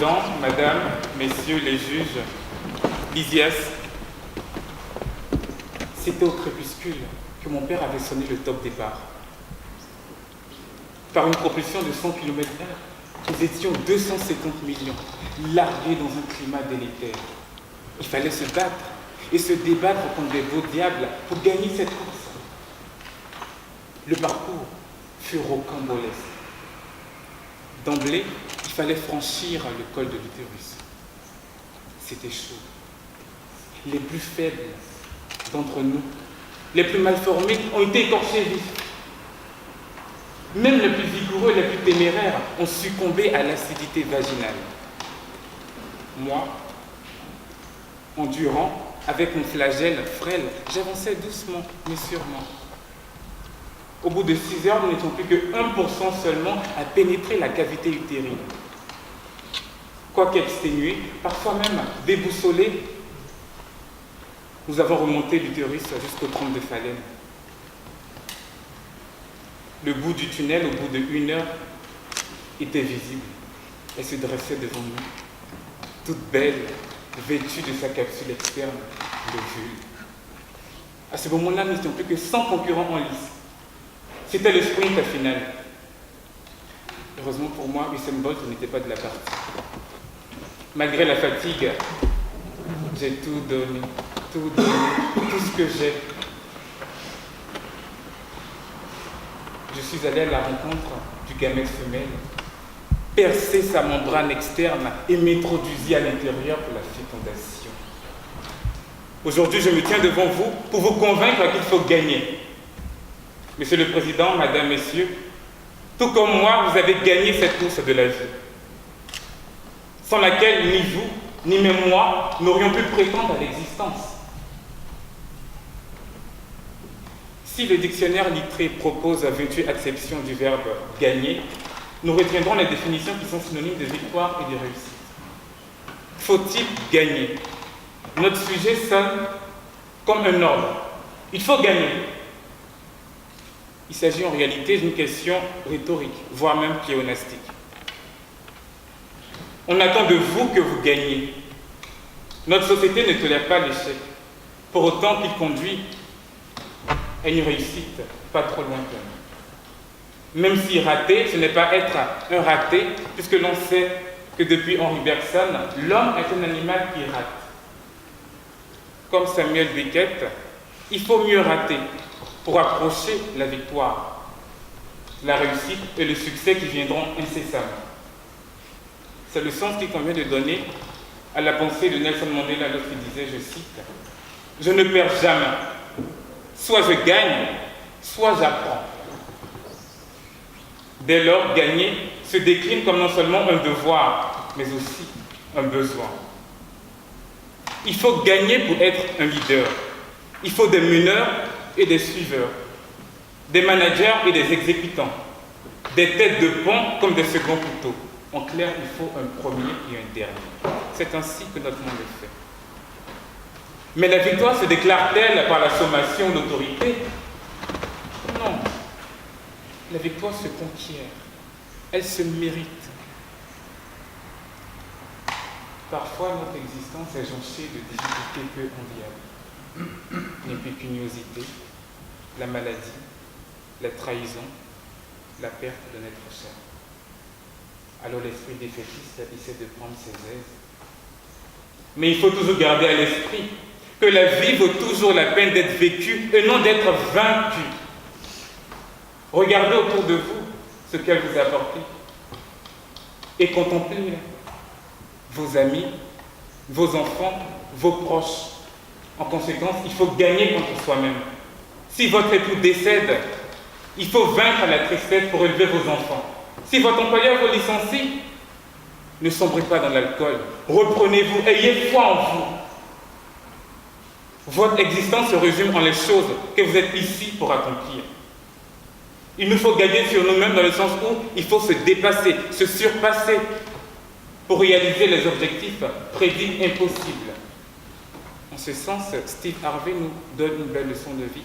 Président, Madame, Messieurs les juges, Lysias, c'était au crépuscule que mon père avait sonné le top départ. Par une propulsion de 100 km/h, nous étions 250 millions, largués dans un climat délétère. Il fallait se battre et se débattre contre des beaux diables pour gagner cette course. Le parcours fut rocambolesque. D'emblée, il fallait franchir le col de l'utérus. C'était chaud. Les plus faibles d'entre nous, les plus mal formés, ont été écorchés vifs. Même les plus vigoureux, les plus téméraires ont succombé à l'acidité vaginale. Moi, endurant, avec mon flagelle frêle, j'avançais doucement, mais sûrement. Au bout de 6 heures, nous n'étions plus que 1% seulement à pénétrer la cavité utérine. Quoique exténués, parfois même déboussolés, nous avons remonté l'utérus jusqu'au trempe de Phalène. Le bout du tunnel, au bout de 1 heure, était visible. Elle se dressait devant nous, toute belle, vêtue de sa capsule externe, l'ovule. À ce moment-là, nous n'étions plus que 100 concurrents en lice. C'était le sprint final. Heureusement pour moi, Usain Bolt n'était pas de la partie. Malgré la fatigue, j'ai tout donné, tout ce que j'ai. Je suis allé à la rencontre du gamète femelle, percer sa membrane externe et m'introduisit à l'intérieur pour la fécondation. Aujourd'hui, je me tiens devant vous pour vous convaincre qu'il faut gagner. Monsieur le Président, Madame, Messieurs, tout comme moi, vous avez gagné cette course de la vie, sans laquelle ni vous, ni même moi, n'aurions pu prétendre à l'existence. Si le dictionnaire Littré propose 28 acceptions du verbe « gagner », nous retiendrons les définitions qui sont synonymes de victoire et de réussite. Faut-il gagner? Notre sujet sonne comme un ordre. Il faut gagner. Il s'agit en réalité d'une question rhétorique, voire même pléonastique. On attend de vous que vous gagniez. Notre société ne tolère pas l'échec, pour autant qu'il conduit à une réussite pas trop lointaine. Même si rater, ce n'est pas être un raté, puisque l'on sait que depuis Henri Bergson, l'homme est un animal qui rate. Comme Samuel Beckett, il faut mieux rater pour approcher la victoire, la réussite et le succès qui viendront incessamment. C'est le sens qu'il convient de donner à la pensée de Nelson Mandela lorsqu'il disait, je cite, « Je ne perds jamais. Soit je gagne, soit j'apprends. » Dès lors, gagner se décline comme non seulement un devoir, mais aussi un besoin. Il faut gagner pour être un leader. Il faut des meneurs et des suiveurs, des managers et des exécutants, des têtes de pont comme des seconds couteaux. En clair, il faut un premier et un dernier. C'est ainsi que notre monde est fait. Mais la victoire se déclare-t-elle par la sommation d'autorité? Non. La victoire se conquiert. Elle se mérite. Parfois, notre existence est jonchée de difficultés peu enviables. L'impécuniosité, la maladie, la trahison, la perte d'un être cher. Alors l'esprit défaitiste essaie de prendre ses aises. Mais il faut toujours garder à l'esprit que la vie vaut toujours la peine d'être vécue et non d'être vaincue. Regardez autour de vous ce qu'elle vous a apporté et contemplez vos amis, vos enfants, vos proches. En conséquence, il faut gagner contre soi-même. Si votre époux décède, il faut vaincre la tristesse pour élever vos enfants. Si votre employeur vous licencie, ne sombrez pas dans l'alcool. Reprenez-vous, ayez foi en vous. Votre existence se résume en les choses que vous êtes ici pour accomplir. Il nous faut gagner sur nous-mêmes dans le sens où il faut se dépasser, se surpasser pour réaliser les objectifs prédits impossibles. En ce sens, Steve Harvey nous donne une belle leçon de vie.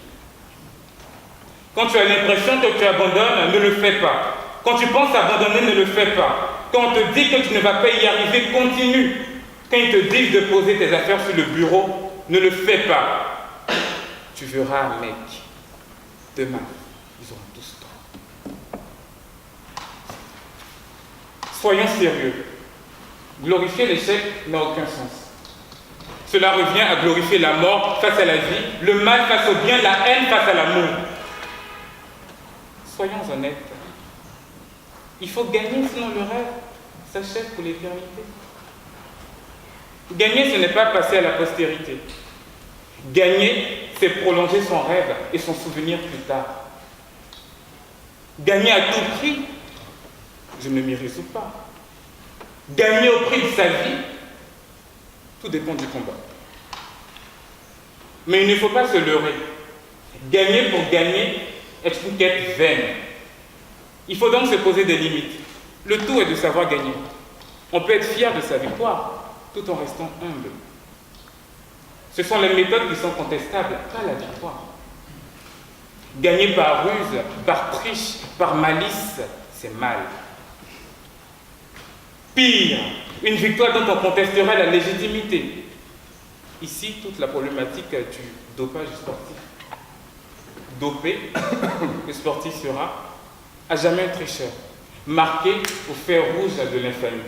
Quand tu as l'impression que tu abandonnes, ne le fais pas. Quand tu penses abandonner, ne le fais pas. Quand on te dit que tu ne vas pas y arriver, continue. Quand ils te disent de poser tes affaires sur le bureau, ne le fais pas. Tu verras, mec, demain, ils auront tous tort. Soyons sérieux. Glorifier l'échec n'a aucun sens. Cela revient à glorifier la mort face à la vie, le mal face au bien, la haine face à l'amour. Soyons honnêtes. Il faut gagner, sinon le rêve s'achève pour l'éternité. Gagner, ce n'est pas passer à la postérité. Gagner, c'est prolonger son rêve et son souvenir plus tard. Gagner à tout prix, je ne m'y résous pas. Gagner au prix de sa vie, tout dépend du combat. Mais il ne faut pas se leurrer. Gagner pour gagner est une quête vaine. Il faut donc se poser des limites. Le tout est de savoir gagner. On peut être fier de sa victoire, tout en restant humble. Ce sont les méthodes qui sont contestables, pas la victoire. Gagner par ruse, par triche, par malice, c'est mal. Pire, une victoire dont on contesterait la légitimité. Ici, toute la problématique du dopage sportif. Dopé, le sportif sera à jamais un tricheur, marqué au fer rouge de l'infamie.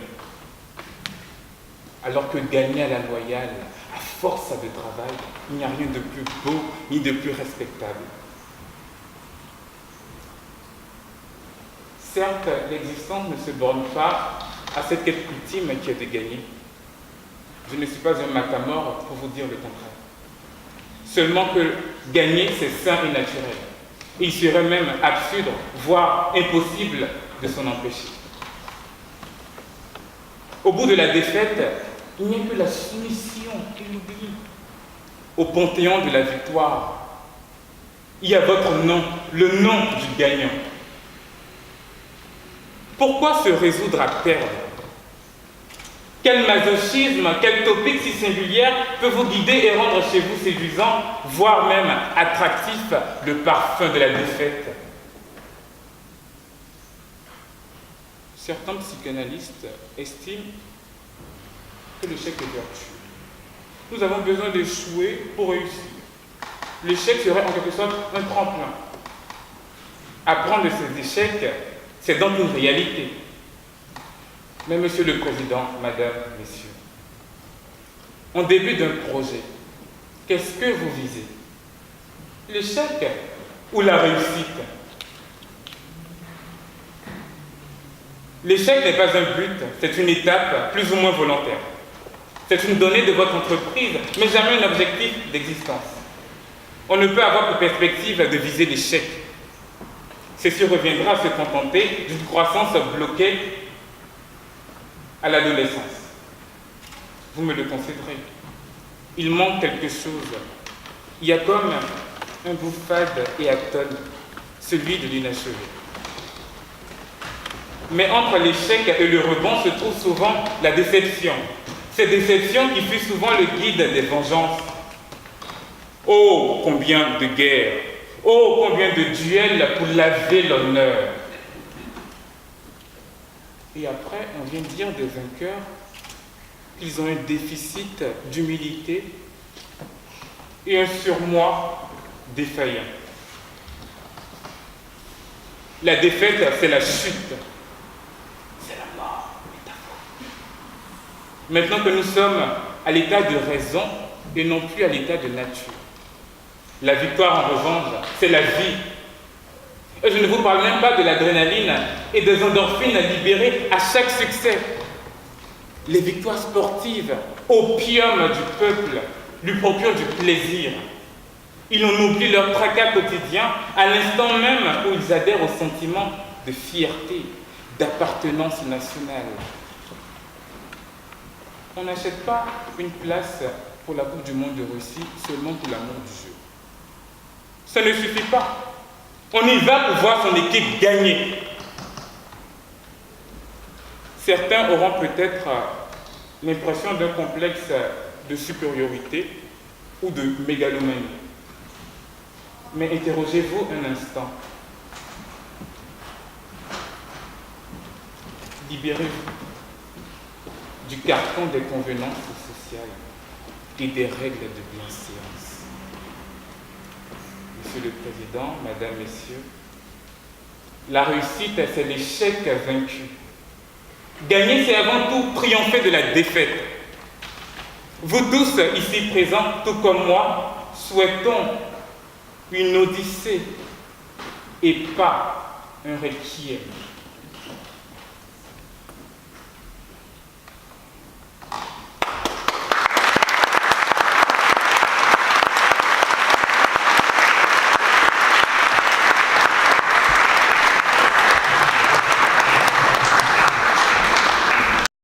Alors que gagner à la loyale, à force de travail, il n'y a rien de plus beau ni de plus respectable. Certes, l'existence ne se borne pas à cette quête ultime qui est de gagner. Je ne suis pas un matamor pour vous dire le contraire. Seulement que gagner, c'est sain et naturel. Il serait même absurde, voire impossible de s'en empêcher. Au bout de la défaite, il n'y a que la soumission et l'oubli. Au panthéon de la victoire, il y a votre nom, le nom du gagnant. Pourquoi se résoudre à perdre? Quel masochisme, quelle topique si singulière peut vous guider et rendre chez vous séduisant, voire même attractif, le parfum de la défaite? Certains psychanalystes estiment que l'échec est vertueux. Nous avons besoin d'échouer pour réussir. L'échec serait en quelque sorte un tremplin. Apprendre de ces échecs, c'est donc une réalité. Mais Monsieur le Président, Madame, Messieurs, en début d'un projet, qu'est-ce que vous visez? L'échec ou la réussite? L'échec n'est pas un but, c'est une étape plus ou moins volontaire. C'est une donnée de votre entreprise, mais jamais un objectif d'existence. On ne peut avoir pour perspective de viser l'échec. Ceci reviendra à se contenter d'une croissance bloquée à l'adolescence. Vous me le concéderez. Il manque quelque chose. Il y a comme un bout fade et atone, celui de l'inachevé. Mais entre l'échec et le rebond se trouve souvent la déception. Cette déception qui fut souvent le guide des vengeances. Oh, combien de guerres! Oh, combien de duels pour laver l'honneur! Et après, on vient dire des vainqueurs qu'ils ont un déficit d'humilité et un surmoi défaillant. La défaite, c'est la chute. C'est la mort, métaphore. Maintenant que nous sommes à l'état de raison et non plus à l'état de nature. La victoire, en revanche, c'est la vie. Et je ne vous parle même pas de l'adrénaline et des endorphines libérées à chaque succès. Les victoires sportives, opium du peuple, lui procurent du plaisir. Ils en oublient leur tracas quotidien à l'instant même où ils adhèrent au sentiment de fierté, d'appartenance nationale. On n'achète pas une place pour la Coupe du Monde de Russie seulement pour l'amour du jeu. Ça ne suffit pas. On y va pour voir son équipe gagner. Certains auront peut-être l'impression d'un complexe de supériorité ou de mégalomanie. Mais interrogez-vous un instant. Libérez-vous du carcan des convenances sociales et des règles de bienséance. Monsieur le Président, Madame, Messieurs, la réussite, c'est l'échec vaincu. Gagner, c'est avant tout triompher de la défaite. Vous tous ici présents, tout comme moi, souhaitons une odyssée et pas un requiem.